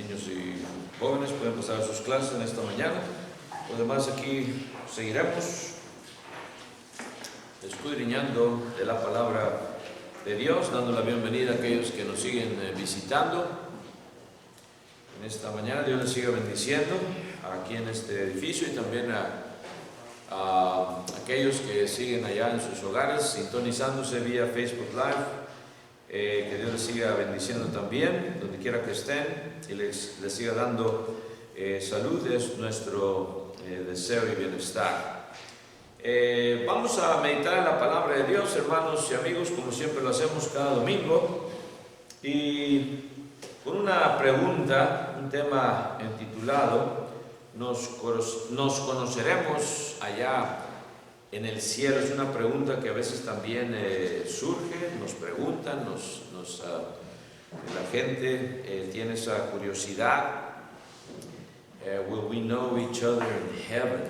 niños y jóvenes pueden pasar a sus clases en esta mañana. Los demás aquí seguiremos escudriñando de la palabra de Dios, dando la bienvenida a aquellos que nos siguen visitando. En esta mañana Dios les siga bendiciendo aquí en este edificio y también a aquellos que siguen allá en sus hogares, sintonizándose vía Facebook Live. Que Dios les siga bendiciendo también, donde quiera que estén, y les siga dando salud, es nuestro deseo y bienestar. Vamos a meditar en la palabra de Dios, hermanos y amigos, como siempre lo hacemos cada domingo, y con una pregunta, un tema intitulado nos conoceremos allá en el cielo. Es una pregunta que a veces también surge, nos preguntan, la gente tiene esa curiosidad. Will we know each other in heaven?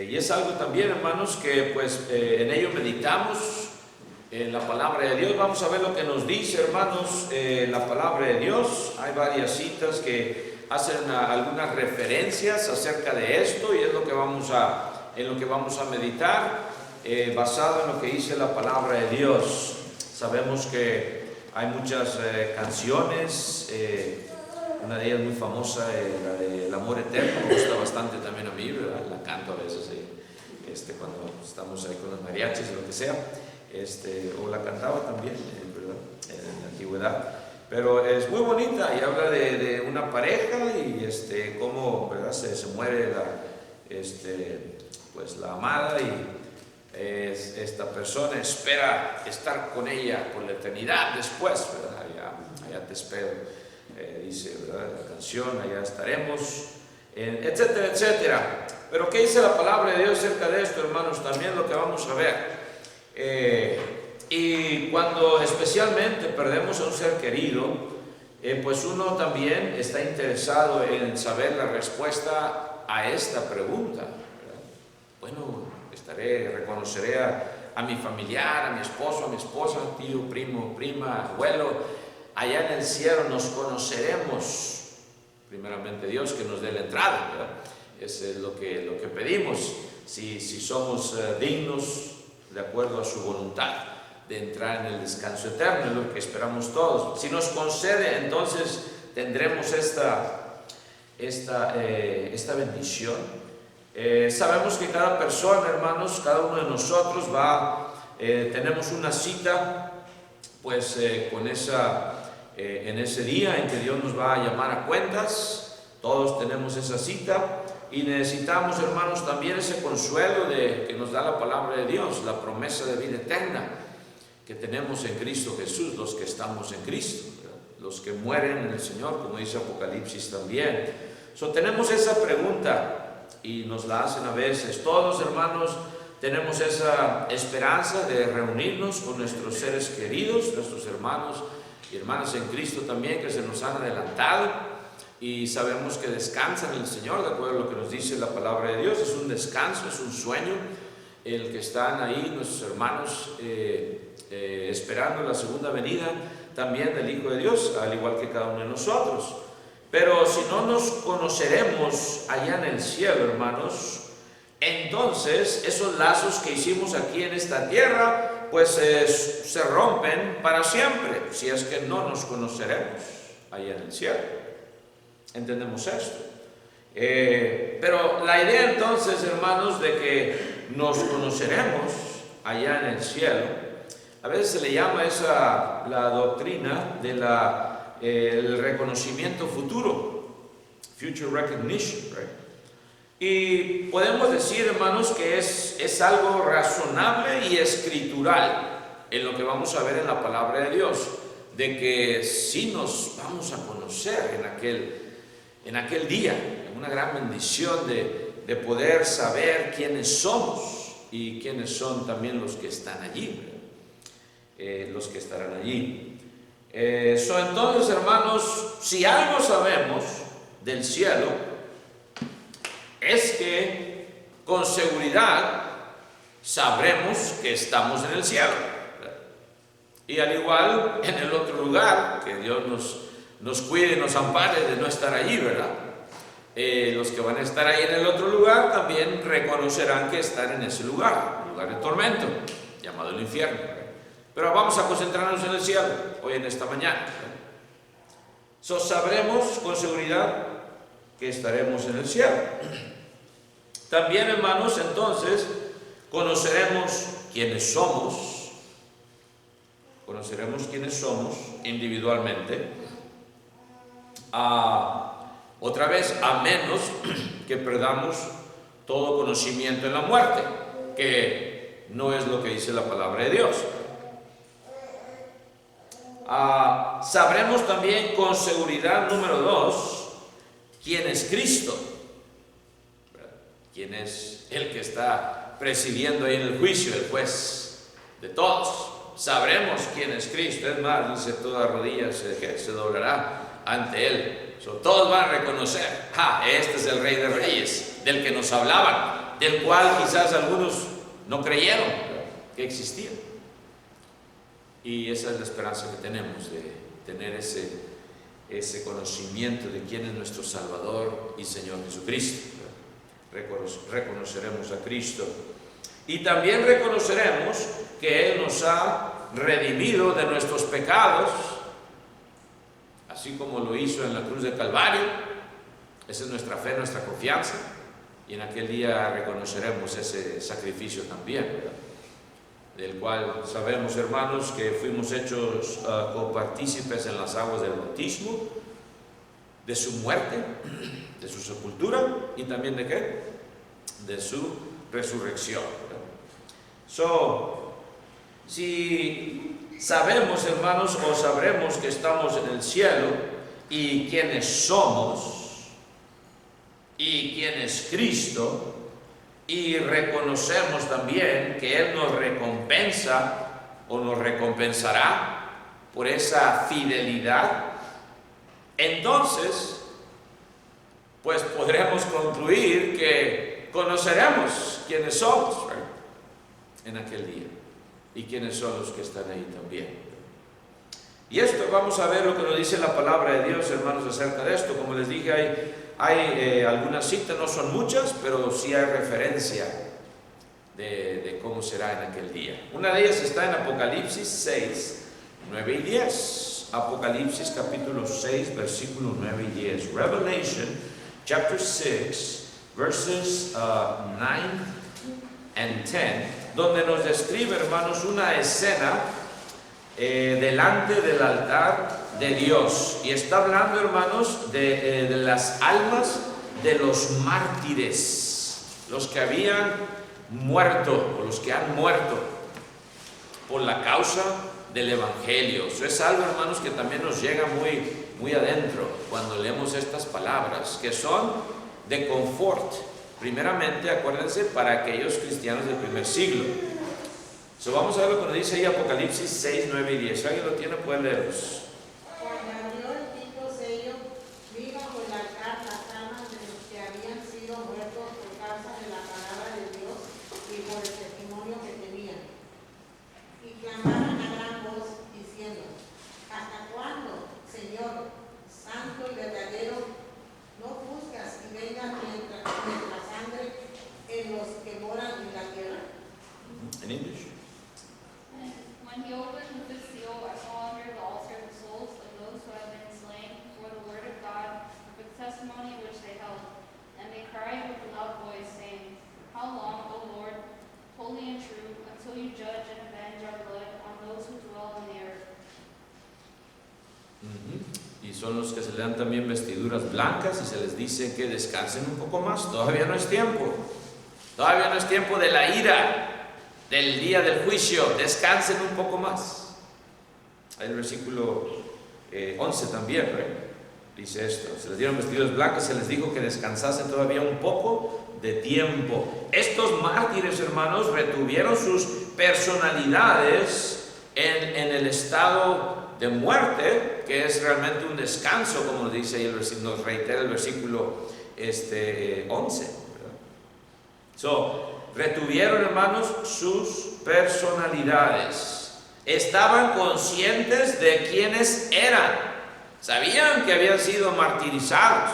Y es algo también, hermanos, que pues en ello meditamos en la palabra de Dios. Vamos a ver lo que nos dice, hermanos, la palabra de Dios. Hay varias citas que hacen algunas referencias acerca de esto, y es lo que vamos a meditar, basado en lo que dice la palabra de Dios. Sabemos que hay muchas canciones, una de ellas muy famosa, la de El amor eterno, me gusta bastante también a mí, ¿verdad? La canto a veces cuando estamos ahí con los mariachis o lo que sea, o la cantaba también, ¿verdad? En la antigüedad. Pero es muy bonita y habla de una pareja y cómo, ¿verdad? se muere pues la amada, y esta persona espera estar con ella por la eternidad después, ¿verdad? Allá te espero, dice, ¿verdad? La canción, allá estaremos, etcétera, etcétera. Pero ¿qué dice la palabra de Dios acerca de esto, hermanos? También lo que vamos a ver. Y cuando especialmente perdemos a un ser querido, pues uno también está interesado en saber la respuesta a esta pregunta, ¿verdad? Bueno, reconoceré a mi familiar, a mi esposo, a mi esposa, tío, primo, prima, abuelo. Allá en el cielo nos conoceremos. Primeramente Dios que nos dé la entrada, ¿verdad? Eso es lo que pedimos, si somos dignos, de acuerdo a su voluntad, de entrar en el descanso eterno, es lo que esperamos todos. Si nos concede, entonces tendremos esta bendición. Sabemos que cada persona, hermanos, cada uno de nosotros tenemos una cita, pues en ese día en que Dios nos va a llamar a cuentas. Todos tenemos esa cita y necesitamos, hermanos, también ese consuelo que nos da la palabra de Dios, la promesa de vida eterna que tenemos en Cristo Jesús, los que estamos en Cristo, ¿verdad? Los que mueren en el Señor, como dice Apocalipsis también. Tenemos esa pregunta y nos la hacen a veces. Todos, hermanos, tenemos esa esperanza de reunirnos con nuestros seres queridos, nuestros hermanos y hermanas en Cristo también, que se nos han adelantado, y sabemos que descansan en el Señor, de acuerdo a lo que nos dice la palabra de Dios. Es un descanso, es un sueño el que están ahí nuestros hermanos esperando la segunda venida también del Hijo de Dios, al igual que cada uno de nosotros. Pero si no nos conoceremos allá en el cielo, hermanos, entonces esos lazos que hicimos aquí en esta tierra pues se rompen para siempre, si es que no nos conoceremos allá en el cielo. ¿Entendemos esto? Pero la idea entonces, hermanos, de que nos conoceremos allá en el cielo, a veces se le llama la doctrina el reconocimiento futuro, future recognition, right? Y podemos decir, hermanos, que es algo razonable y escritural en lo que vamos a ver en la palabra de Dios, de que sí nos vamos a conocer en aquel día, en una gran bendición de poder saber quiénes somos y quiénes son también los que están allí, los que estarán allí. Entonces, hermanos, si algo sabemos del cielo, es que con seguridad sabremos que estamos en el cielo. Y al igual en el otro lugar que Dios nos cuide, nos ampare de no estar allí, ¿verdad? Los que van a estar ahí en el otro lugar también reconocerán que están en ese lugar, un lugar de tormento, llamado el infierno. Pero vamos a concentrarnos en el cielo, hoy en esta mañana. Sabremos con seguridad que estaremos en el cielo. También, hermanos, entonces, conoceremos quiénes somos. Conoceremos quiénes somos individualmente. Otra vez, a menos que perdamos todo conocimiento en la muerte, que no es lo que dice la palabra de Dios. Sabremos también con seguridad, número 2, quién es Cristo, quién es el que está presidiendo ahí en el juicio, el juez de todos. Sabremos quién es Cristo. Es más, dice, toda rodilla se doblará ante Él. Todos van a reconocer, este es el Rey de Reyes, del que nos hablaban, del cual quizás algunos no creyeron que existía. Y esa es la esperanza que tenemos, de tener ese conocimiento de quién es nuestro Salvador y Señor Jesucristo. Reconoceremos a Cristo. Y también reconoceremos que Él nos ha redimido de nuestros pecados, así como lo hizo en la cruz de Calvario. Esa es nuestra fe, nuestra confianza. Y en aquel día reconoceremos ese sacrificio también, ¿verdad? Del cual sabemos, hermanos, que fuimos hechos copartícipes en las aguas del bautismo, de su muerte, de su sepultura y también de ¿qué? De su resurrección. Si sabemos, hermanos, o sabremos que estamos en el cielo y quiénes somos y quién es Cristo, y reconocemos también que Él nos recompensa o nos recompensará por esa fidelidad, entonces, pues podremos concluir que conoceremos quiénes somos, ¿verdad? En aquel día, y quiénes son los que están ahí también. Y esto, vamos a ver lo que nos dice la palabra de Dios, hermanos, acerca de esto. Como les dije, hay algunas citas, no son muchas, pero sí hay referencia de cómo será en aquel día. Una de ellas está en Apocalipsis 6, 9 y 10. Apocalipsis capítulo 6, versículos 9 y 10. Revelation chapter 6, verses 9 and 10. Donde nos describe, hermanos, una escena delante del altar de Dios. Y está hablando, hermanos, de las almas de los mártires, los que habían muerto, o los que han muerto por la causa del Evangelio. Eso es algo, hermanos, que también nos llega muy, muy adentro cuando leemos estas palabras, que son de confort. Primeramente, acuérdense, para aquellos cristianos del primer siglo. Vamos a ver lo que nos dice ahí Apocalipsis 6, 9 y 10. Si alguien lo tiene, puede leerlos. Cuando abrió el quinto sello, vi bajo el altar las almas de los que habían sido muertos por causa de la palabra de Dios y por el testimonio que tenían. Y clamaban a gran voz, diciendo: ¿Hasta cuándo, Señor, santo y verdadero, no juzgas y vengas nuestra sangre en los que moran en la tierra? In English. When he opened the seal, I saw under the altar the souls of those who have been slain for the word of God, for the testimony which they held. And they cried with a loud voice, saying, How long, O Lord, holy and true, until you judge and avenge our blood on those who dwell on the earth? Y son los que se le dan también vestiduras blancas y se les dice que descansen un poco más. Todavía no es tiempo. Todavía no es tiempo de la ira, del día del juicio. Descansen un poco más. Hay el versículo 11 también, dice esto: se les dieron vestiduras blancas, se les dijo que descansasen todavía un poco de tiempo. Estos mártires, hermanos, retuvieron sus personalidades en el estado de muerte, que es realmente un descanso, como nos dice ahí nos reitera el versículo 11. Retuvieron, hermanos, sus personalidades. Estaban conscientes de quiénes eran. Sabían que habían sido martirizados.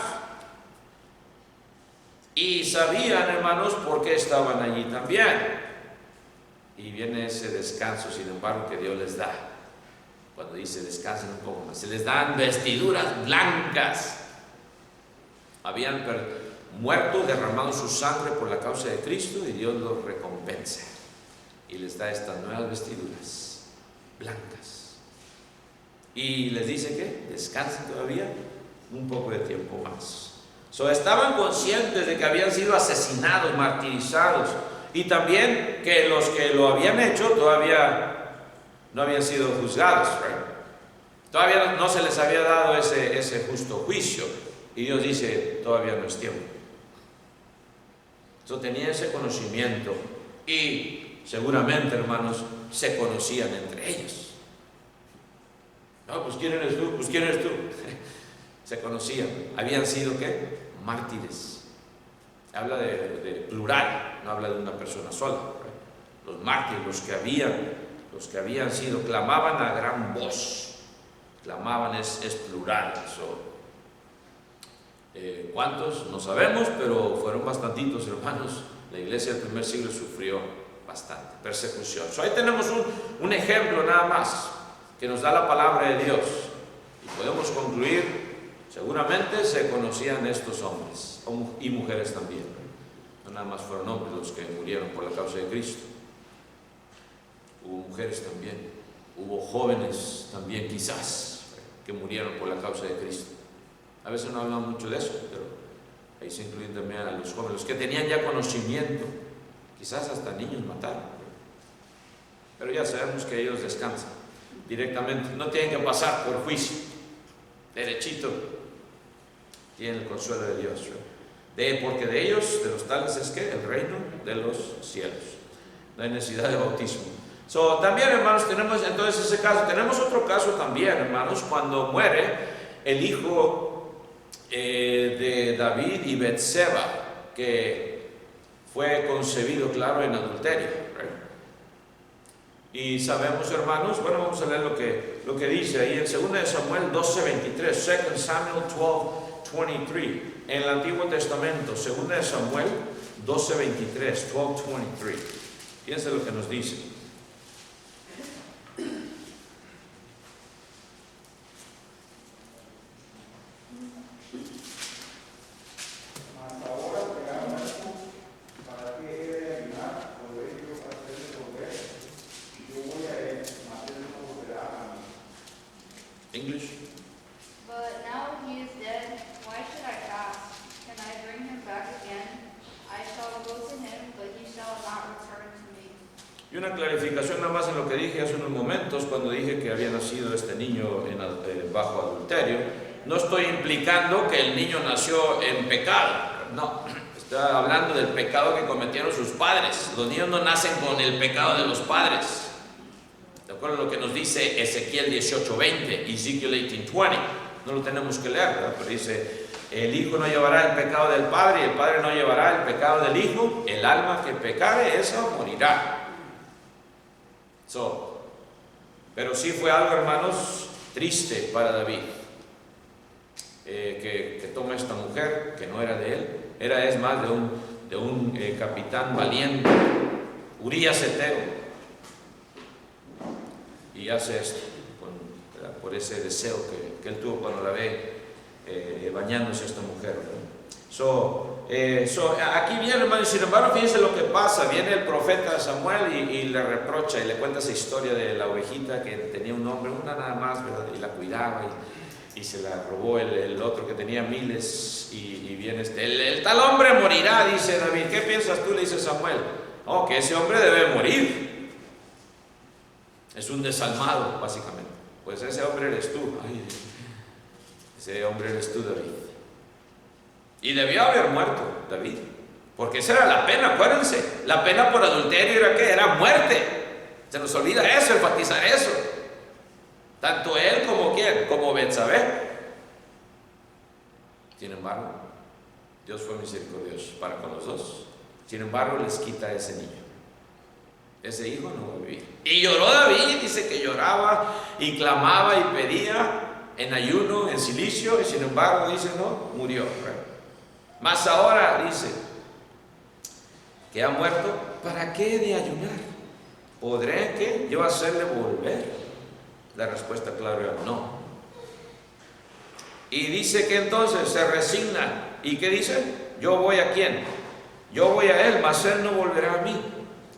Y sabían, hermanos, por qué estaban allí también. Y viene ese descanso, sin embargo, que Dios les da. Cuando dice descansen un poco más, se les dan vestiduras blancas. Habían muerto, derramado su sangre por la causa de Cristo, y Dios los recompensa. Y les da estas nuevas vestiduras blancas. Y les dice que descansen todavía un poco de tiempo más. Estaban conscientes de que habían sido asesinados, martirizados, y también que los que lo habían hecho todavía no habían sido juzgados, ¿right? Todavía no se les había dado ese justo juicio, y Dios dice, todavía no es tiempo. Tenía ese conocimiento, y seguramente, hermanos, se conocían entre ellos. No, pues ¿quién eres tú? Pues ¿quién eres tú? Se conocían. Habían sido ¿qué? Mártires. Habla de plural, no habla de una persona sola, ¿right? Los mártires, los que habían sido, clamaban a gran voz. Clamaban es plural. ¿Cuántos? No sabemos, pero fueron bastantitos, hermanos. La iglesia del primer siglo sufrió bastante persecución. Ahí tenemos un ejemplo nada más que nos da la palabra de Dios, y podemos concluir. Seguramente se conocían estos hombres y mujeres también. No nada más fueron hombres los que murieron por la causa de Cristo. Hubo mujeres también. Hubo jóvenes también, quizás, que murieron por la causa de Cristo. A veces no hablamos mucho de eso, pero ahí se incluyen también a los jóvenes, los que tenían ya conocimiento. Quizás hasta niños mataron. Pero ya sabemos que ellos descansan directamente. No tienen que pasar por juicio. Derechito. Tienen el consuelo de Dios. Porque de ellos, de los tales, es que el reino de los cielos. No hay necesidad de bautismo. También, hermanos, tenemos entonces ese caso. Tenemos otro caso también, hermanos, cuando muere el hijo de David y Betseba, que fue concebido, claro, en adulterio. Y sabemos, hermanos, bueno, vamos a leer lo que dice ahí en 2 Samuel 12:23, 2 Samuel 12:23, en el Antiguo Testamento, 2 Samuel 12:23, 12:23. Fíjense lo que nos dice. English. But now he is dead, why should I fast? Can I bring him back again? I shall go to him, but he shall not return to me. Y una clarificación nada más en lo que dije hace unos momentos, cuando dije que había nacido este niño bajo adulterio. No estoy implicando que el niño nació en pecado, no. Estoy hablando del pecado que cometieron sus padres. Los niños no nacen con el pecado de los padres. ¿De acuerdo a lo que nos dice Ezequiel 18:20, Ezekiel 18:20? No lo tenemos que leer, ¿verdad? Pero dice, el hijo no llevará el pecado del padre, y el padre no llevará el pecado del hijo. El alma que pecare, esa morirá. Pero sí fue algo, hermanos, triste para David, que toma esta mujer, que no era de él, es más de un capitán valiente, Urías Eteo. Y hace esto por ese deseo que él tuvo cuando la ve bañándose esta mujer. Aquí viene, hermano, y sin embargo, fíjense lo que pasa. Viene el profeta Samuel y le reprocha y le cuenta esa historia de la ovejita que tenía un hombre, una nada más, ¿verdad? Y la cuidaba y se la robó el otro que tenía miles. Y viene el tal hombre morirá, dice David. ¿Qué piensas tú? Le dice Samuel. Que ese hombre debe morir. Es un desalmado, básicamente. Pues ese hombre eres tú. Ay, ese hombre eres tú, David. Y debió haber muerto David, porque esa era la pena, acuérdense. La pena por adulterio era ¿qué? Era muerte. Se nos olvida eso, enfatizar eso. Tanto él como quién, como Betsabé. Sin embargo, Dios fue misericordioso para con los dos. Sin embargo, les quita a ese niño. Ese hijo no va a vivir. Y lloró David, dice que lloraba y clamaba y pedía, en ayuno, en silicio, y sin embargo dice, no, murió. Más ahora dice que ha muerto, ¿para qué de ayunar? ¿Podré que yo hacerle volver? La respuesta clara era no. Y dice que entonces se resigna. ¿Y qué dice? Yo voy a quién? Yo voy a él, mas él no volverá a mí.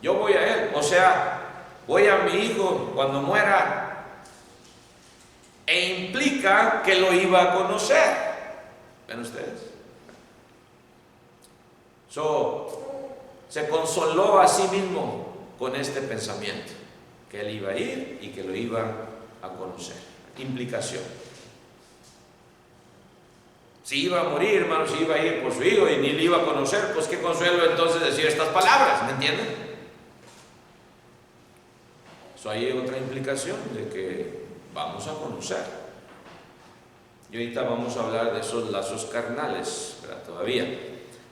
Yo voy a él. O sea, voy a mi hijo cuando muera. E implica que lo iba a conocer. ¿Ven ustedes? Se consoló a sí mismo con este pensamiento. Que él iba a ir y que lo iba a conocer. Implicación. Si iba a morir, hermano, si iba a ir por su hijo y ni le iba a conocer, pues qué consuelo entonces decir estas palabras, ¿me entienden? Hay otra implicación de que vamos a conocer. Y ahorita vamos a hablar de esos lazos carnales, ¿verdad? Todavía,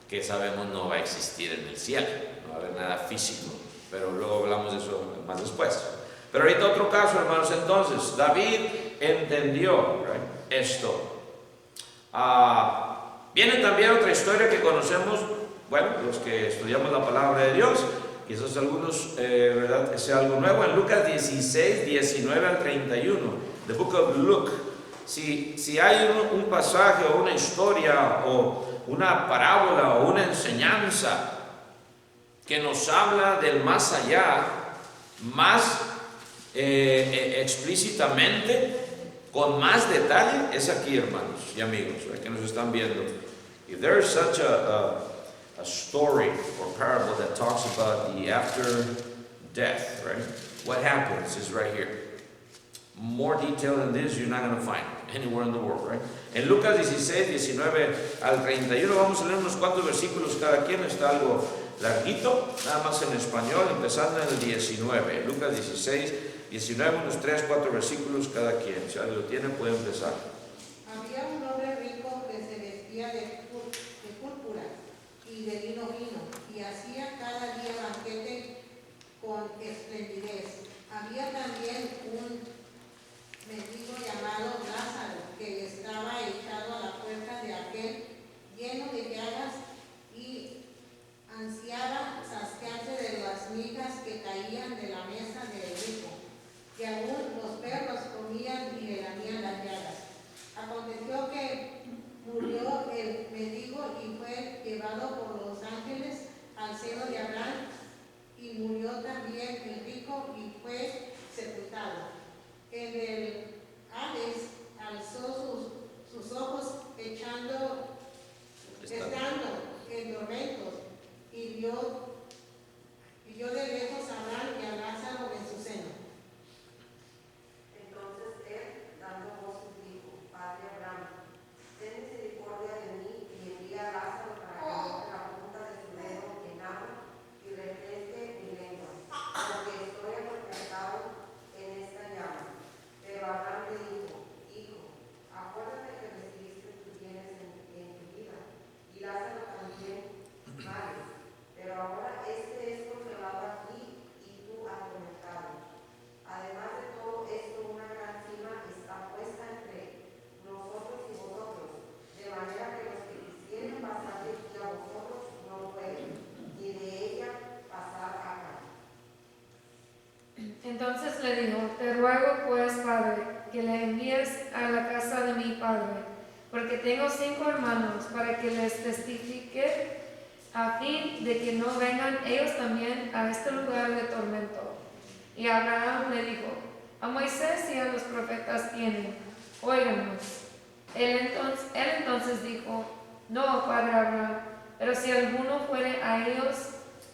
que sabemos no va a existir en el cielo, no va a haber nada físico, pero luego hablamos de eso más después. Pero ahorita otro caso, hermanos, entonces, David entendió, ¿right?, esto. Viene también otra historia que conocemos, bueno, los que estudiamos la palabra de Dios, quizás algunos, ¿verdad?, que sea algo nuevo, en Lucas 16, 19 al 31, the book of Luke. Si hay un pasaje o una historia o una parábola o una enseñanza que nos habla del más allá, más explícitamente, con más detalle, es aquí, hermanos y amigos, ¿right?, que nos están viendo. If there is such a story or parable that talks about the after death, right, what happens is right here. More detail than this you're not going to find anywhere in the world, right? En Lucas 16, 19 al 31 vamos a leer unos cuantos versículos cada quien, está algo larguito, nada más en español, empezando en el 19. Lucas 16, 19, unos 3, 4 versículos cada quien. Si alguien lo tiene, puede empezar. Había un hombre rico que se vestía de púrpura y de lino fino, y hacía cada día banquete con esplendidez. Había también un mendigo llamado Lázaro, que estaba echado a la puerta de aquel, lleno de llagas, y ansiaba saciarse de las migas que caían de la mesa del rico, que aún los perros comían y le lamían las llagas. Aconteció que murió el mendigo y fue llevado por los ángeles al seno de Abraham, y murió también el rico y fue sepultado. En el Hades alzó sus ojos estando en tormentos, y vio de lejos a Abraham y a Lázaro en su seno. Entonces él, dando voces, dijo: Padre Abraham, ten misericordia de mí y envía a Lázaro para que meta la punta de su dedo en agua y refresque mi lengua, porque estoy atormentado en esta llama. Pero Abraham le dijo: Hijo, acuérdate que recibiste tus bienes en tu vida, y Lázaro también males, pero ahora este es consolado aquí y tú atormentado. Además de todo esto, una gran cima está puesta entre nosotros y vosotros, de manera que los que quisieren pasar de aquí a vosotros no pueden, ni de ella pasar acá. Entonces le dijo: Te ruego pues, Padre, que le envíes a la casa de mi padre, porque tengo 5 hermanos, para que les testifique, a fin de que no vengan ellos también a este lugar de tormento. Y Abraham le dijo: A Moisés y a los profetas tienen, óiganos. Él entonces dijo: No, Padre Abraham, pero si alguno fuere a ellos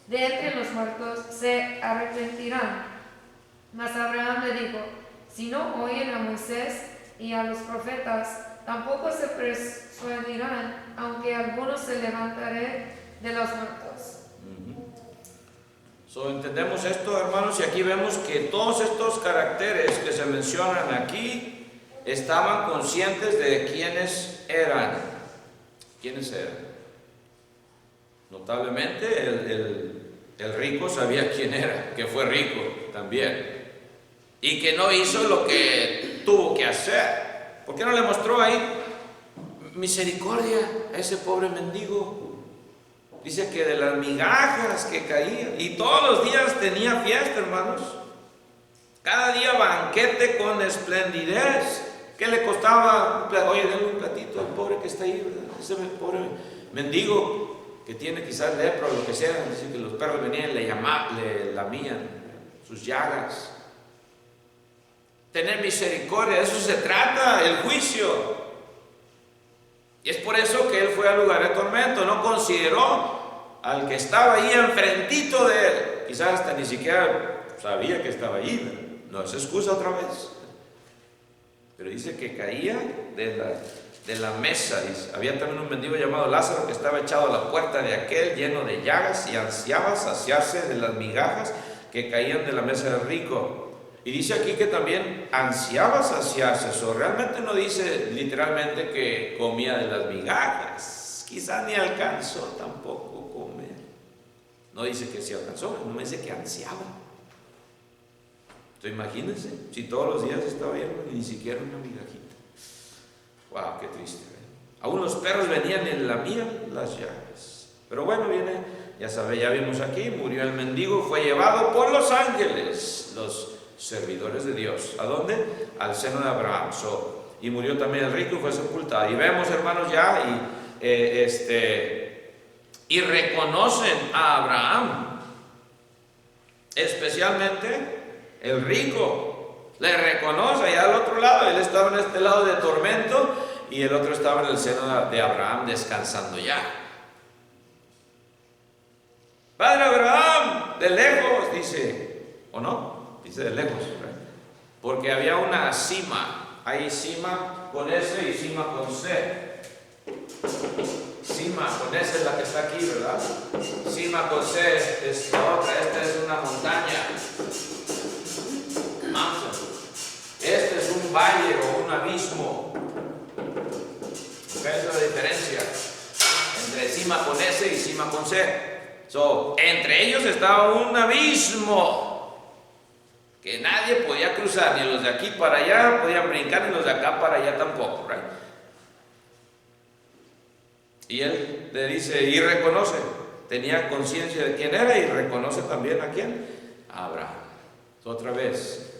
de entre los muertos, se arrepentirán. Mas Abraham le dijo: Si no oyen a Moisés y a los profetas, tampoco se persuadirán, aunque algunos se levantaré de los muertos. Entendemos esto, hermanos, y aquí vemos que todos estos caracteres que se mencionan aquí estaban conscientes de quiénes eran. ¿Quiénes eran? Notablemente el rico sabía quién era, que fue rico también, y que no hizo lo que tuvo que hacer. ¿Por qué no le mostró ahí misericordia a ese pobre mendigo? Dice que de las migajas que caían, y todos los días tenía fiesta, hermanos. Cada día banquete con esplendidez. ¿Qué le costaba? Oye, denle un platito al pobre que está ahí, ¿verdad? Ese pobre mendigo que tiene quizás lepra o lo que sea. Dice que los perros venían y le lamían sus llagas. Tener misericordia, de eso se trata, el juicio. Y es por eso que él fue al lugar de tormento. No consideró al que estaba ahí enfrentito de él. Quizás hasta ni siquiera sabía que estaba ahí. No es excusa otra vez. Pero dice que caía de la mesa. Dice. Había también un mendigo llamado Lázaro que estaba echado a la puerta de aquel, lleno de llagas, y ansiaba saciarse de las migajas que caían de la mesa del rico. Y dice aquí que también ansiaba saciarse. Eso realmente no dice literalmente que comía de las migajas. Quizás ni alcanzó tampoco comer. No dice que sí alcanzó, no dice que ansiaba. Entonces imagínense, si todos los días estaba viendo ni siquiera una migajita. Wow, qué triste. Aún los perros venían y lamían las llagas. Pero bueno, viene, ya sabe, ya vimos aquí, murió el mendigo, fue llevado por los ángeles, los servidores de Dios. ¿A dónde? Al seno de Abraham. Y murió también el rico y fue sepultado. Y vemos, hermanos, ya y reconocen a Abraham, especialmente el rico. Le reconoce allá al otro lado. Él estaba en este lado de tormento y el otro estaba en el seno de Abraham descansando ya. Padre Abraham, de lejos, dice, ¿o no? Dice de lejos, ¿verdad? Porque había una cima. Hay cima con S y cima con C. Cima con S es la que está aquí, ¿verdad? Cima con C es la otra. Esta es una montaña. Mountain. Este es un valle o un abismo. ¿Qué es la diferencia entre cima con S y cima con C? Entre ellos estaba un abismo que nadie podía cruzar, ni los de aquí para allá podían brincar, ni los de acá para allá tampoco, ¿right? Y él le dice, y reconoce, tenía conciencia de quién era y reconoce también a quién, a Abraham. Otra vez,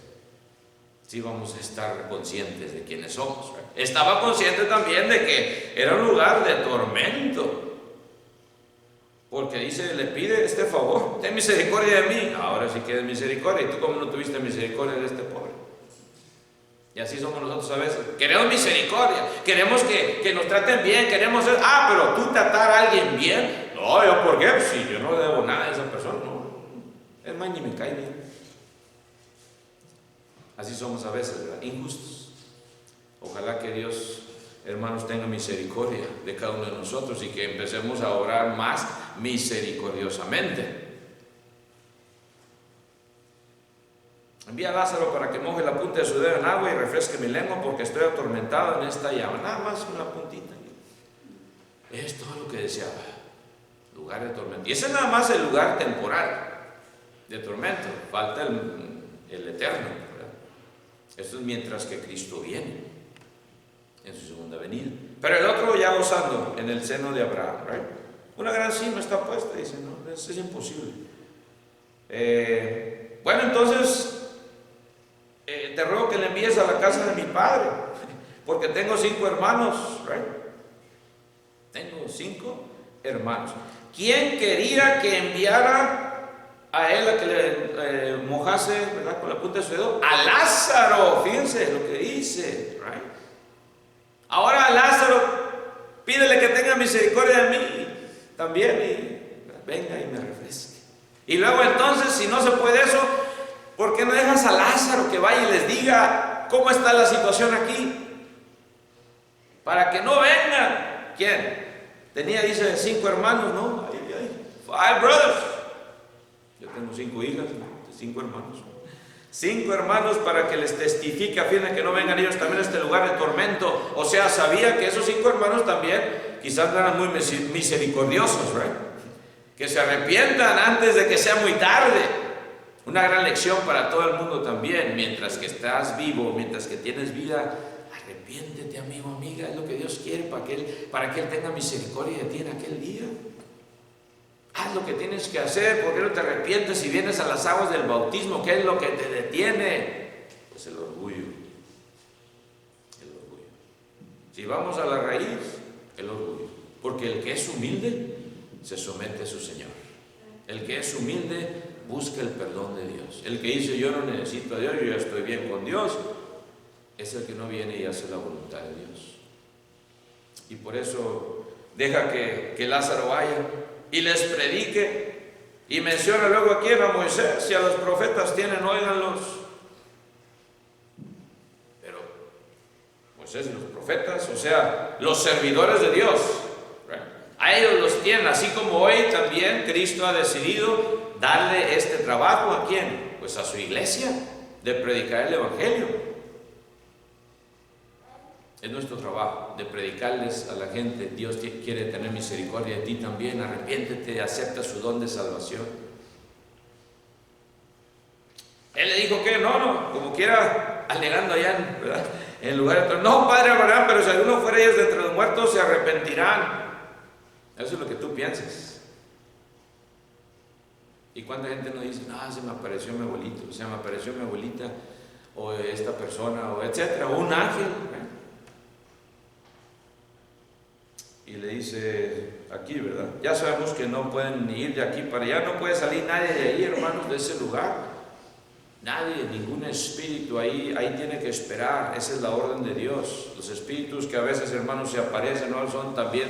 sí vamos a estar conscientes de quiénes somos, ¿right? Estaba consciente también de que era un lugar de tormento. Porque dice, le pide este favor, ten misericordia de mí. Ahora sí quieres misericordia. ¿Y tú cómo no tuviste misericordia de este pobre? Y así somos nosotros a veces. Queremos misericordia, queremos que nos traten bien, queremos ser, pero tú tratar a alguien bien. No, ¿yo por qué? Pues si yo no le debo nada a esa persona, no. Es más, ni me cae bien. Así somos a veces, ¿verdad? Injustos. Ojalá que Dios, hermanos, tenga misericordia de cada uno de nosotros y que empecemos a orar más misericordiosamente. Envía a Lázaro para que moje la punta de su dedo en agua y refresque mi lengua porque estoy atormentado en esta llama. Nada más una puntita. Es todo lo que deseaba. Lugar de tormento. Y ese es nada más el lugar temporal de tormento. Falta el eterno, ¿verdad? Esto es mientras que Cristo viene en su segunda venida. Pero el otro ya gozando en el seno de Abraham, ¿right? Una gran cima está puesta, dice, no, eso es imposible. Bueno, entonces te ruego que le envíes a la casa de mi padre, porque tengo 5 hermanos, ¿right? Tengo 5 hermanos. ¿Quién quería que enviara a él a que le mojase, ¿verdad?, con la punta de su dedo? A Lázaro, fíjense lo que dice, ¿right? Ahora a Lázaro, pídele que tenga misericordia de mí también y venga y me refresque. Y luego entonces, si no se puede eso, ¿por qué no dejas a Lázaro que vaya y les diga cómo está la situación aquí? Para que no vengan. ¿Quién? Tenía, dice, 5 hermanos, ¿no? 5 brothers. Yo tengo 5 hijas, 5 hermanos. 5 hermanos para que les testifique a fin de que no vengan ellos también a este lugar de tormento. O sea, sabía que esos 5 hermanos también quizás no eran muy misericordiosos, ¿right? Que se arrepientan antes de que sea muy tarde. Una gran lección para todo el mundo también. Mientras que estás vivo, mientras que tienes vida, arrepiéntete. arrepiéntete, amigo, amiga, es lo que Dios quiere para que Él tenga misericordia de ti en aquel día. Haz lo que tienes que hacer. ¿Por qué no te arrepientes si vienes a las aguas del bautismo? ¿Qué es lo que te detiene? Pues el orgullo. El orgullo. Si vamos a la raíz, el orgullo. Porque el que es humilde se somete a su Señor. El que es humilde busca el perdón de Dios. El que dice yo no necesito a Dios, yo ya estoy bien con Dios, es el que no viene y hace la voluntad de Dios. Y por eso deja que Lázaro vaya y les predique, y menciona luego a quién, a Moisés y a los profetas tienen, óiganlos. Pero Moisés y los profetas, o sea, los servidores de Dios, a ellos los tienen, así como hoy también Cristo ha decidido darle este trabajo ¿a quién? Pues a su iglesia, de predicar el Evangelio. Es nuestro trabajo de predicarles a la gente. Dios quiere tener misericordia de ti también. Arrepiéntete, acepta su don de salvación. Él le dijo que no, como quiera, alegando allá en lugar de no, padre Abraham, pero si alguno fuera ellos de entre los muertos se arrepentirán. Eso es lo que tú piensas. ¿Y cuánta gente no dice, no, se me apareció mi abuelito, se me apareció mi abuelita, o esta persona, o etcétera, o un ángel? Y le dice aquí, ¿verdad? Ya sabemos que no pueden ir de aquí para allá, no puede salir nadie de ahí, hermanos, de ese lugar. Nadie, ningún espíritu ahí tiene que esperar. Esa es la orden de Dios. Los espíritus que a veces, hermanos, se aparecen, ¿no? Son también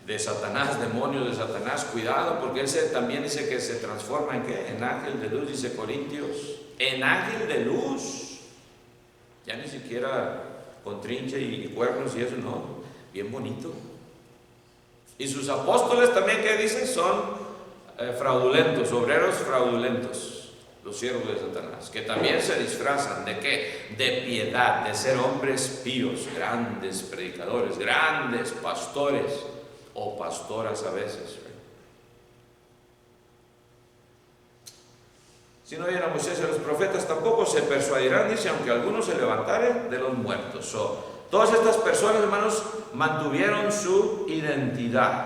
de Satanás, demonios de Satanás. Cuidado, porque él también dice que se transforma en ¿qué? En ángel de luz, dice Corintios. En ángel de luz. Ya ni siquiera con trinche y cuernos y eso, no. Bien bonito. Y sus apóstoles también, ¿qué dicen? Son fraudulentos, obreros fraudulentos, los siervos de Satanás, que también se disfrazan ¿de qué? De piedad, de ser hombres píos, grandes predicadores, grandes pastores o pastoras a veces. Si no oyen a Moisés y a los profetas, tampoco se persuadirán, dice, aunque algunos se levantaren de los muertos. Todas estas personas, hermanos, mantuvieron su identidad.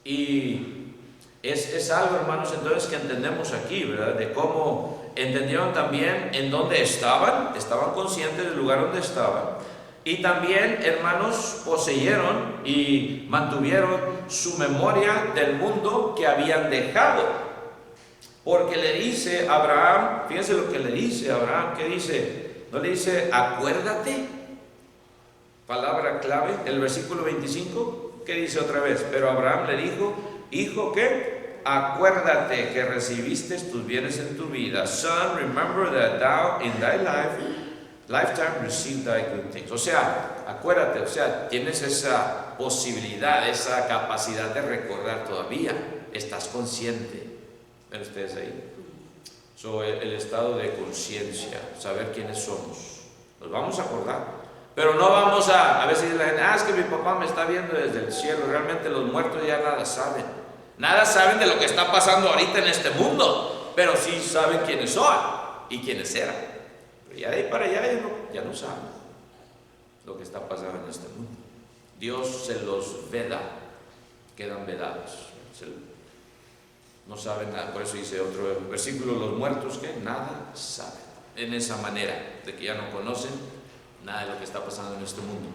Y es algo, hermanos, entonces que entendemos aquí, ¿verdad? De cómo entendieron también en dónde estaban conscientes del lugar donde estaban. Y también, hermanos, poseyeron y mantuvieron su memoria del mundo que habían dejado. Porque le dice a Abraham, fíjense lo que le dice a Abraham, ¿qué dice? No le dice, acuérdate. Palabra clave, el versículo 25, ¿qué dice otra vez? Pero Abraham le dijo, hijo, ¿qué? Acuérdate que recibiste tus bienes en tu vida. Son, remember that thou in thy lifetime received thy good things. O sea, acuérdate, o sea, tienes esa posibilidad, esa capacidad de recordar todavía. Estás consciente. ¿Ven ustedes ahí? El estado de conciencia, saber quiénes somos. Nos vamos a acordar. Pero no vamos a veces dice la gente, es que mi papá me está viendo desde el cielo. Realmente los muertos ya nada saben. Nada saben de lo que está pasando ahorita en este mundo. Pero sí saben quiénes son y quiénes eran. Pero ya de ahí para allá ya no saben lo que está pasando en este mundo. Dios se los veda, quedan vedados. No saben nada. Por eso dice otro versículo, los muertos que nada saben. En esa manera de que ya no conocen nada de lo que está pasando en este mundo.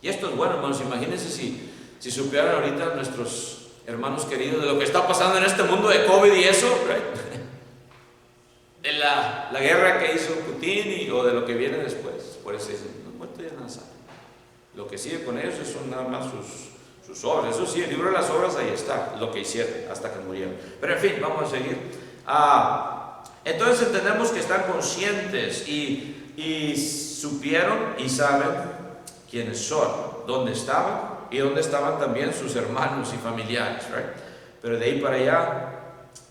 Y esto es bueno, hermanos. Imagínense si supieran ahorita nuestros hermanos queridos de lo que está pasando en este mundo de COVID y eso, de la guerra que hizo Putin o de lo que viene después. Por eso dicen, los muertos ya nada saben. Lo que sigue con ellos son nada más sus obras. Eso sí, el libro de las obras ahí está, lo que hicieron hasta que murieron. Pero en fin, vamos a seguir. Entonces entendemos que están conscientes y supieron y saben quiénes son, dónde estaban y dónde estaban también sus hermanos y familiares, Pero de ahí para allá,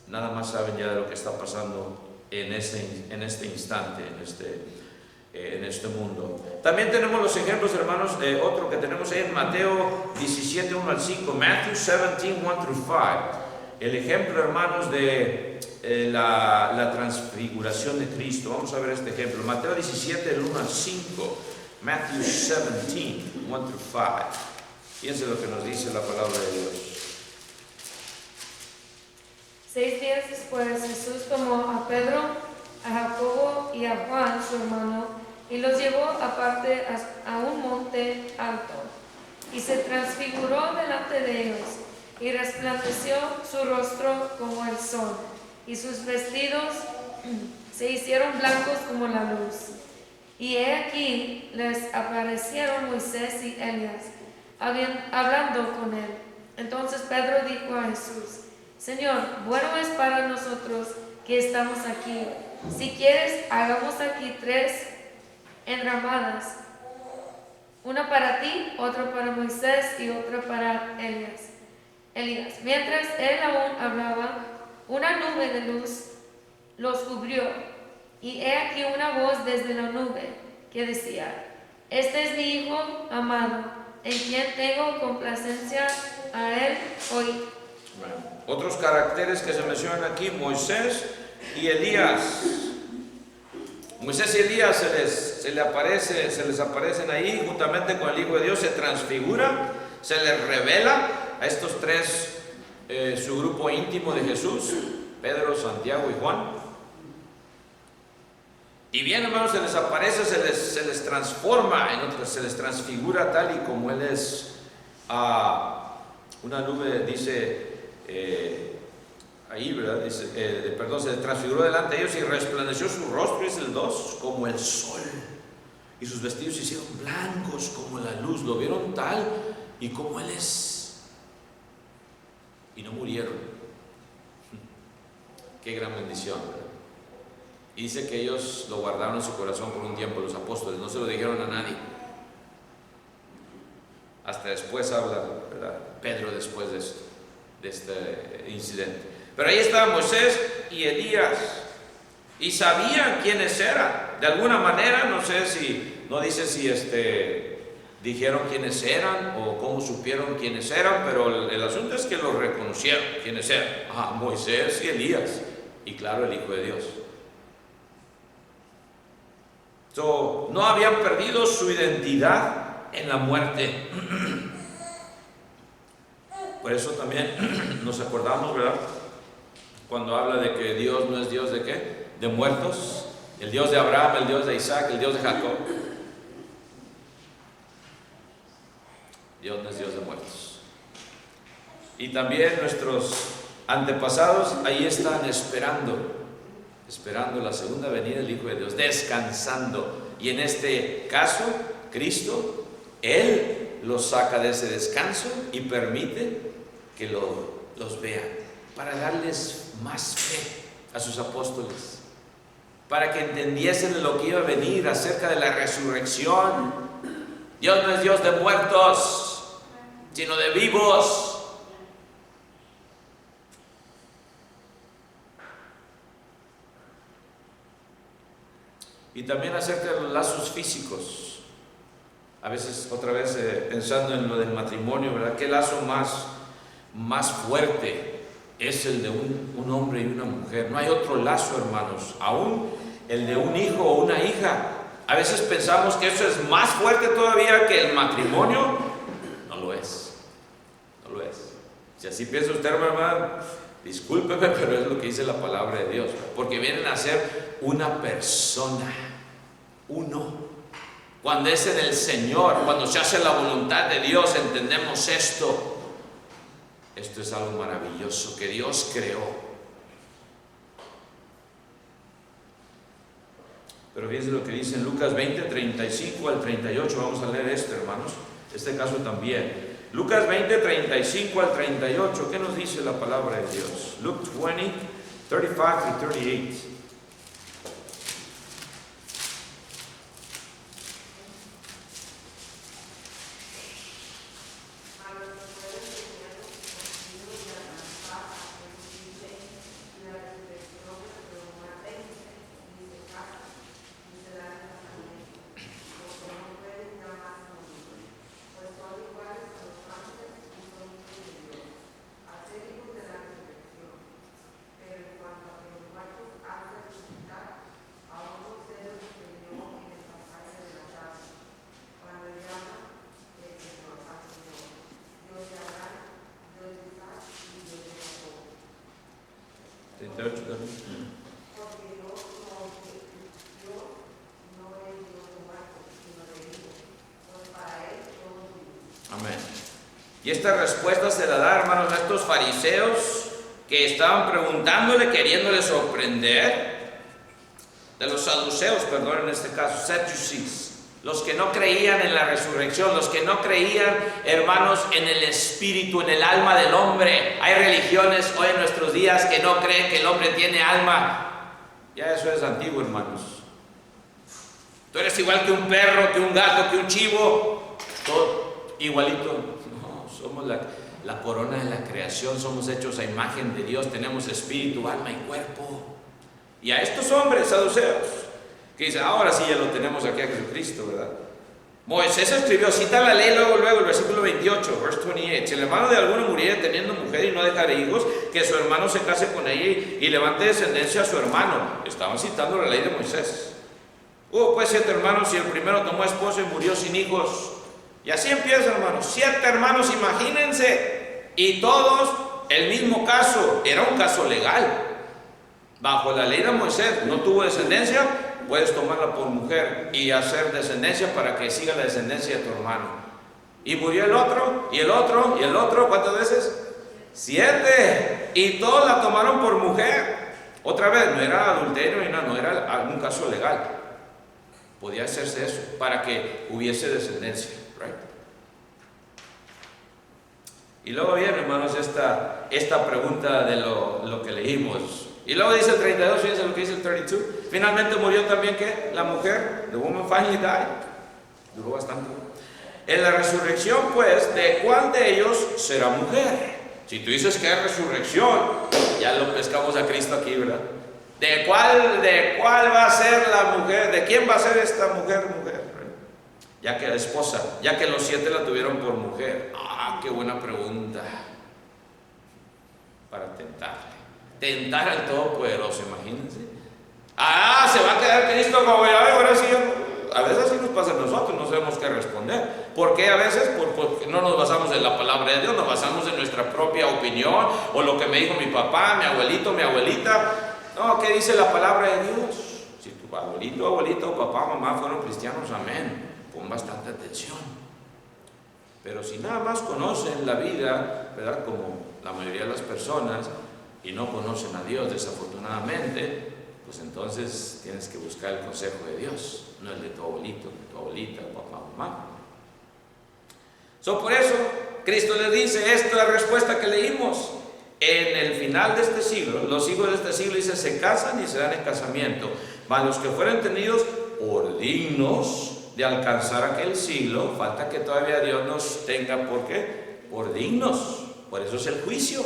nada más saben ya de lo que está pasando en este instante, en este mundo. También tenemos los ejemplos, hermanos, otro que tenemos ahí en Mateo 17, 1 al 5, Matthew 17, 1 through 5. el ejemplo, hermanos, de la transfiguración de Cristo. Vamos a ver este ejemplo. Mateo 17, del 1 al 5. Matthew 17, 1 through 5. Fíjense lo que nos dice la palabra de Dios. 6 días después, Jesús tomó a Pedro, a Jacobo y a Juan, su hermano, y los llevó aparte a un monte alto, y se transfiguró delante de ellos, y resplandeció su rostro como el sol, y sus vestidos se hicieron blancos como la luz. Y he aquí les aparecieron Moisés y Elías, hablando con él. Entonces Pedro dijo a Jesús: Señor, bueno es para nosotros que estamos aquí. Si quieres, hagamos aquí 3 enramadas, una para ti, otra para Moisés y otra para Elías. Mientras él aún hablaba, una nube de luz los cubrió, y he aquí una voz desde la nube que decía: Este es mi Hijo amado, en quien tengo complacencia, a él oíd. Bueno, otros caracteres que se mencionan aquí: Moisés y Elías. Moisés y Elías se les aparecen ahí juntamente con el Hijo de Dios. Se transfigura, se les revela a estos 3, su grupo íntimo de Jesús: Pedro, Santiago y Juan. Y bien, hermanos, se les aparece, se les transforma, se les transfigura tal y como Él es. Una nube, dice ahí, ¿verdad? Dice, se transfiguró delante de ellos y resplandeció su rostro, es el 2, como el sol. Y sus vestidos se hicieron blancos como la luz. Lo vieron tal y como Él es. Y no murieron. Qué gran bendición, ¿verdad? Y dice que ellos lo guardaron en su corazón por un tiempo, los apóstoles, no se lo dijeron a nadie. Hasta después habla, ¿verdad?, Pedro después de este incidente. Pero ahí estaban Moisés y Elías, y sabían quiénes eran. De alguna manera, no sé si, no dice si dijeron quiénes eran o cómo supieron quiénes eran, pero el asunto es que los reconocieron quiénes eran. Moisés y Elías, y claro, el Hijo de Dios. No habían perdido su identidad en la muerte. Por eso también nos acordamos, ¿verdad?, cuando habla de que Dios no es Dios de ¿qué? De muertos. El Dios de Abraham, el Dios de Isaac, el Dios de Jacob. Dios no es Dios de muertos. Y también nuestros antepasados ahí están esperando la segunda venida del Hijo de Dios, descansando. Y en este caso, Cristo, Él los saca de ese descanso y permite que los vean, para darles más fe a sus apóstoles, para que entendiesen lo que iba a venir acerca de la resurrección. Dios no es Dios de muertos, sino de vivos. Y también acerca de los lazos físicos. A veces, otra vez, pensando en lo del matrimonio, ¿verdad? ¿Qué lazo más fuerte es el de un hombre y una mujer? No hay otro lazo, hermanos. Aún el de un hijo o una hija. A veces pensamos que eso es más fuerte todavía que el matrimonio. No lo es. No lo es. Si así piensa usted, hermano, discúlpeme, pero es lo que dice la palabra de Dios. Porque vienen a ser una persona, uno. Cuando es en el Señor, cuando se hace la voluntad de Dios, entendemos esto. Esto es algo maravilloso que Dios creó. Pero fíjense lo que dice en Lucas 20, 35 al 38. Vamos a leer esto, hermanos. Este caso también. Lucas 20, 35 al 38. ¿Qué nos dice la palabra de Dios? Luke 20, 35 y 38. 38 también. Porque Dios no es Dios de muertos, sino de vivos. Pues para Él todo es vivo. Amén. Y esta respuesta se la da, hermanos, a estos fariseos que estaban preguntándole, queriéndole sorprender, de los saduceos, perdón, en este caso, Sadducees, los que no creían en la resurrección, los que no creían, hermanos, en el espíritu, en el alma del hombre. Hay religiones hoy en nuestros días que no creen que el hombre tiene alma. Ya eso es antiguo, hermanos. Tú eres igual que un perro, que un gato, que un chivo, todo igualito. No, somos la corona de la creación, somos hechos a imagen de Dios, tenemos espíritu, alma y cuerpo. Y a estos hombres saduceos, que dicen, ahora sí ya lo tenemos aquí a Jesucristo, ¿verdad? Moisés escribió, cita la ley luego el versículo 28, verse 28, si el hermano de alguno muriera teniendo mujer y no dejara hijos, que su hermano se case con ella y levante descendencia a su hermano. Estaban citando la ley de Moisés. Hubo pues 7 hermanos y el primero tomó esposo y murió sin hijos. Y así empieza, hermanos, 7 hermanos, imagínense, y todos el mismo caso, era un caso legal. Bajo la ley de Moisés, no tuvo descendencia, puedes tomarla por mujer y hacer descendencia para que siga la descendencia de tu hermano. Y murió el otro, y el otro, y el otro, ¿cuántas veces? 7. Y todos la tomaron por mujer. Otra vez, no era adulterio ni nada, no era algún caso legal. Podía hacerse eso para que hubiese descendencia, right? Y luego viene, hermanos, esta pregunta de lo que leímos. Y luego dice el 32, fíjense lo que dice el 32. Finalmente murió también, ¿qué? La mujer, the woman finally died. Duró bastante. En la resurrección, pues, ¿de cuál de ellos será mujer? Si tú dices que es resurrección, ya lo pescamos a Cristo aquí, ¿verdad? ¿De cuál va a ser la mujer? ¿De quién va a ser esta mujer? Ya que la esposa, ya que los 7 la tuvieron por mujer. Ah, qué buena pregunta. Para tentarle. Tentar al Todopoderoso, imagínense. Ah, se va a quedar Cristo como ahora sí. A veces así nos pasa a nosotros, no sabemos qué responder. ¿Por qué a veces? Porque no nos basamos en la palabra de Dios, nos basamos en nuestra propia opinión, o lo que me dijo mi papá, mi abuelito, mi abuelita. No, ¿qué dice la palabra de Dios? Si tu abuelito, papá, mamá fueron cristianos, amén. Pon bastante atención. Pero si nada más conocen la vida, ¿verdad? Como la mayoría de las personas, y no conocen a Dios, desafortunadamente, pues entonces tienes que buscar el consejo de Dios, no el de tu abuelito, tu abuelita, papá, mamá. Por eso, Cristo les dice, esta es la respuesta que leímos. En el final de este siglo, los hijos de este siglo, dice, se casan y se dan en casamiento. Mas los que fueron tenidos por dignos de alcanzar aquel siglo, falta que todavía Dios nos tenga, ¿por qué? Por dignos. Por eso es el juicio.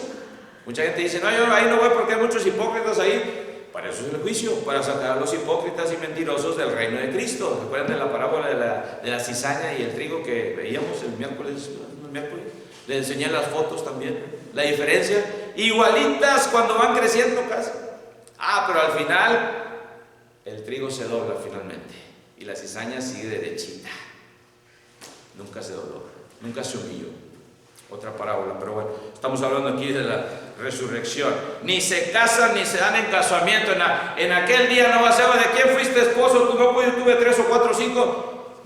Mucha gente dice, no, yo ahí no voy porque hay muchos hipócritas ahí. Para eso es el juicio, para sacar a los hipócritas y mentirosos del reino de Cristo. ¿Recuerdan de la parábola de la cizaña y el trigo que veíamos el miércoles? Les enseñé las fotos también. La diferencia, igualitas cuando van creciendo casi. Pero al final, el trigo se dobla finalmente. Y la cizaña sigue derechita. Nunca se dobló, nunca se humilló. Otra parábola, pero bueno, estamos hablando aquí de la resurrección. Ni se casan ni se dan en casamiento. En aquel día no va a ser, ¿de quién fuiste esposo? Tú no puedes, tuve 3 o 4 o 5.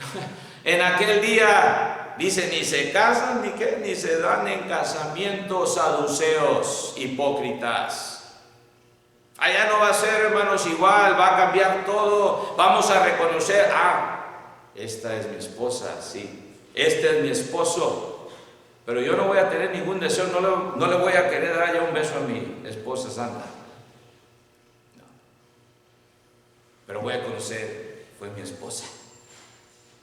En aquel día dice, ni se casan ni qué, ni se dan en casamiento, saduceos, hipócritas. Allá no va a ser, hermanos, igual, va a cambiar todo. Vamos a reconocer, esta es mi esposa, sí, este es mi esposo. Pero yo no voy a tener ningún deseo, no le voy a querer dar ya un beso a mi esposa santa. No. Pero voy a conocer, fue mi esposa.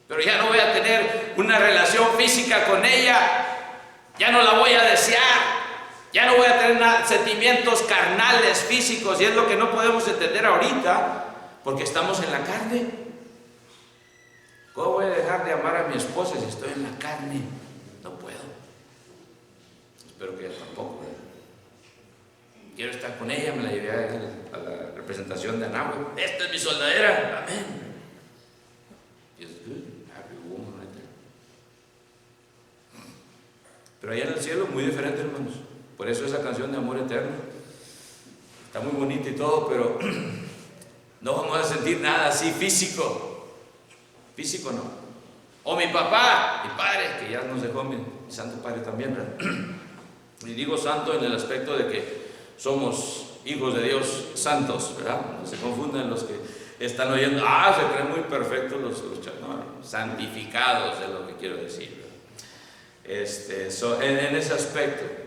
Pero ya no voy a tener una relación física con ella. Ya no la voy a desear. Ya no voy a tener sentimientos carnales, físicos. Y es lo que no podemos entender ahorita, porque estamos en la carne. ¿Cómo voy a dejar de amar a mi esposa si estoy en la carne? No puedo. Espero que ella tampoco. Quiero estar con ella, me la llevé a la representación de Anáhuac. Esta es mi soldadera, amén. It's good, happy woman right there. Pero allá en el cielo muy diferente, hermanos. Por eso esa canción de amor eterno. está muy bonito y todo, pero no vamos a sentir nada así físico. Físico no. O mi papá, mi padre, que ya nos dejó, mi santo padre también, ¿verdad? Y digo santo en el aspecto de que somos hijos de Dios santos, ¿verdad? No se confunden los que están oyendo, se creen muy perfectos los no, santificados es lo que quiero decir, ¿verdad? En ese aspecto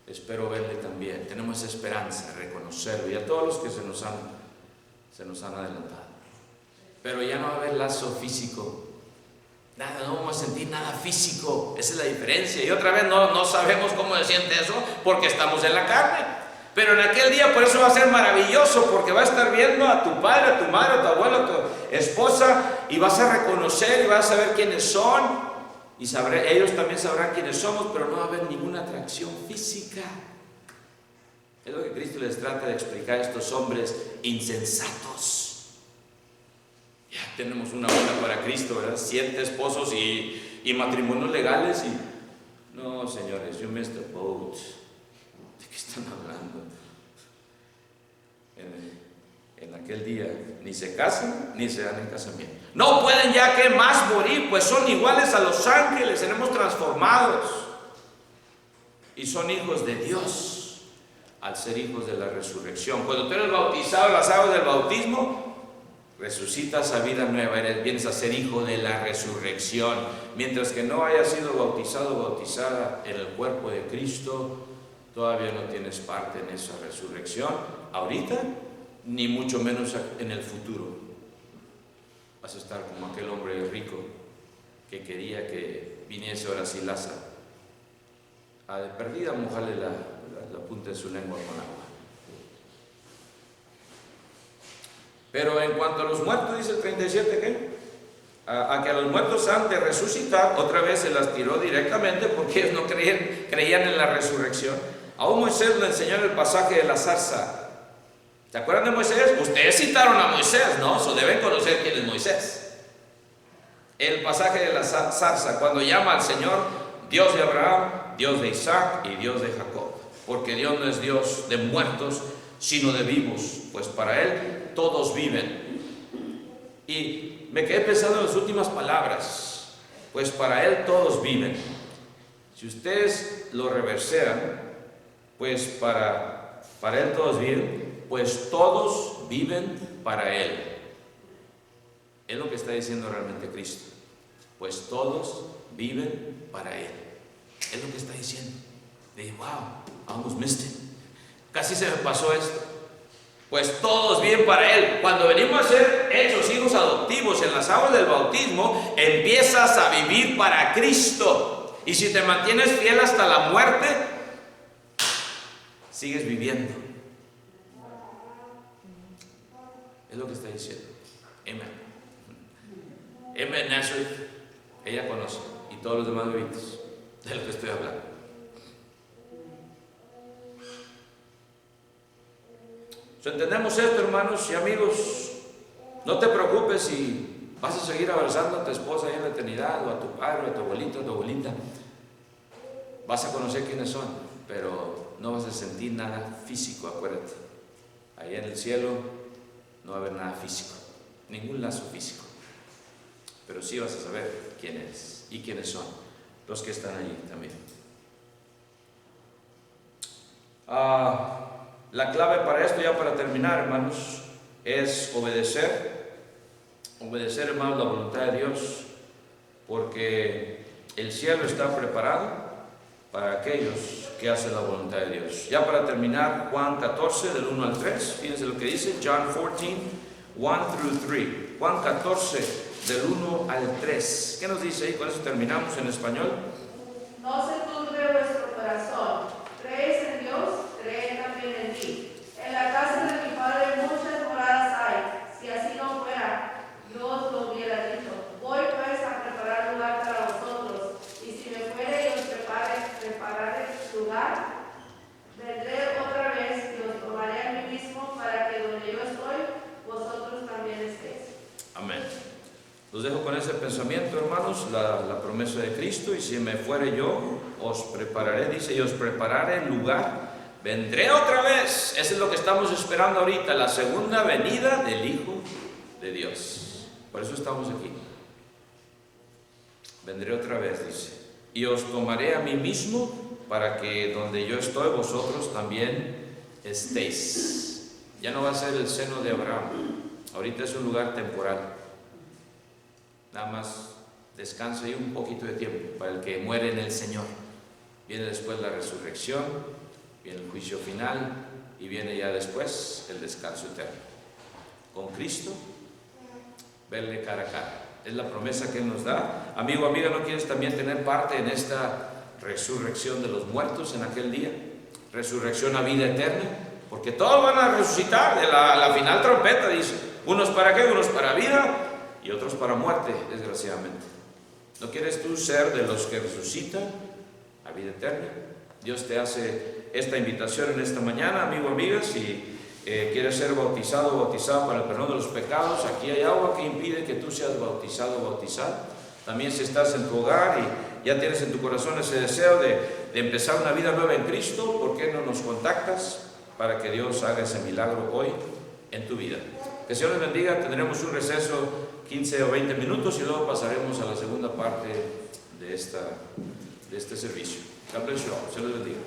espero verle también. Tenemos esperanza de reconocerlo y a todos los que se nos han adelantado, pero ya no va a haber lazo físico. Nada, no vamos a sentir nada físico. Esa es la diferencia. Y otra vez no sabemos cómo se siente eso porque estamos en la carne. Pero en aquel día, por eso va a ser maravilloso, porque vas a estar viendo a tu padre, a tu madre, a tu abuelo, a tu esposa, y vas a reconocer y vas a saber quiénes son. Y ellos también sabrán quiénes somos, pero no va a haber ninguna atracción física. Es lo que Cristo les trata de explicar a estos hombres insensatos. Ya tenemos una boda para Cristo, ¿verdad? 7 esposos y matrimonios legales y... No, señores, you missed the boat. ¿De qué están hablando? En aquel día ni se casan ni se dan en casamiento. No pueden ya que más morir, pues son iguales a los ángeles, seremos transformados. Y son hijos de Dios al ser hijos de la resurrección. Cuando tú eres bautizado en las aguas del bautismo, resucitas a vida nueva, vienes a ser hijo de la resurrección. Mientras que no hayas sido bautizado o bautizada en el cuerpo de Cristo, todavía no tienes parte en esa resurrección, ahorita, ni mucho menos en el futuro. Vas a estar como aquel hombre rico que quería que viniese ahora sí Lázaro, de perdida mojarle la punta de su lengua con agua. Pero en cuanto a los muertos, dice el 37, ¿qué? A que a los muertos han de resucitar, otra vez se las tiró directamente porque ellos no creían en la resurrección. Aún Moisés le enseñó en el pasaje de la zarza. ¿Se acuerdan de Moisés? Ustedes citaron a Moisés, ¿no? So deben conocer quién es Moisés. El pasaje de la zarza, cuando llama al Señor Dios de Abraham, Dios de Isaac y Dios de Jacob. Porque Dios no es Dios de muertos, sino de vivos, pues para Él todos viven. Y me quedé pensando en las últimas palabras, pues para Él todos viven. Si ustedes lo reverseran, pues para Él todos viven, pues todos viven para Él. Es lo que está diciendo realmente Cristo, pues todos viven para Él. Es lo que está diciendo. De wow, I almost missed it. Casi se me pasó esto. Pues todos viven para Él. Cuando venimos a ser hechos hijos adoptivos en las aguas del bautismo, empiezas a vivir para Cristo. Y si te mantienes fiel hasta la muerte, sigues viviendo. Es lo que está diciendo. Amén. Amén, Nazareth. Ella conoce. Y todos los demás bebitos de lo que estoy hablando. ¿Entendemos esto, hermanos y amigos? No te preocupes si vas a seguir abrazando a tu esposa ahí en la eternidad, o a tu padre, o a tu abuelito, a tu abuelita. Vas a conocer quiénes son, pero no vas a sentir nada físico, acuérdate. Allá en el cielo no va a haber nada físico, ningún lazo físico. Pero sí vas a saber quién eres y quiénes son los que están allí también. La clave para esto, ya para terminar, hermanos, es obedecer. Obedecer, hermanos, la voluntad de Dios, porque el cielo está preparado para aquellos que hacen la voluntad de Dios. Ya para terminar, Juan 14, del 1 al 3, fíjense lo que dice, John 14, 1 through 3. Juan 14, del 1 al 3. ¿Qué nos dice ahí? Con eso terminamos en español. No se turbe vuestro corazón. ¿Creéis en Dios? Creed también en mí. En la casa de mi Padre muchas moradas hay. Si así no fuera, yo os lo hubiera dicho. Voy pues a preparar lugar para vosotros. Y si me fuere y os preparare lugar, vendré otra vez y os tomaré a mí mismo para que donde yo estoy, vosotros también estéis. Amén. Los dejo con ese pensamiento, hermanos, la promesa de Cristo. Y si me fuere yo, os prepararé, dice, y os prepararé lugar vendré otra vez. Eso es lo que estamos esperando ahorita, la segunda venida del Hijo de Dios. Por eso estamos aquí. Vendré otra vez, dice, y os tomaré a mí mismo para que donde yo estoy vosotros también estéis. Ya no va a ser el seno de Abraham, ahorita es un lugar temporal. Nada más descansa ahí un poquito de tiempo para el que muere en el Señor. Viene después la resurrección, viene el juicio final y viene ya después el descanso eterno. Con Cristo, verle cara a cara. Es la promesa que Él nos da. Amigo, amiga, ¿no quieres también tener parte en esta resurrección de los muertos en aquel día? Resurrección a vida eterna. Porque todos van a resucitar de la final trompeta, dice. Unos para qué, unos para vida y otros para muerte, desgraciadamente. ¿No quieres tú ser de los que resucitan a vida eterna? Dios te hace esta invitación en esta mañana, amigo, amiga. Si quieres ser bautizado o bautizada para el perdón de los pecados, aquí hay agua que impide que tú seas bautizado o bautizada. También si estás en tu hogar y ya tienes en tu corazón ese deseo de empezar una vida nueva en Cristo, ¿por qué no nos contactas para que Dios haga ese milagro hoy en tu vida? Que el Señor les bendiga. Tendremos un receso 15 o 20 minutos y luego pasaremos a la segunda parte de este servicio. God bless you all. Se les bendiga.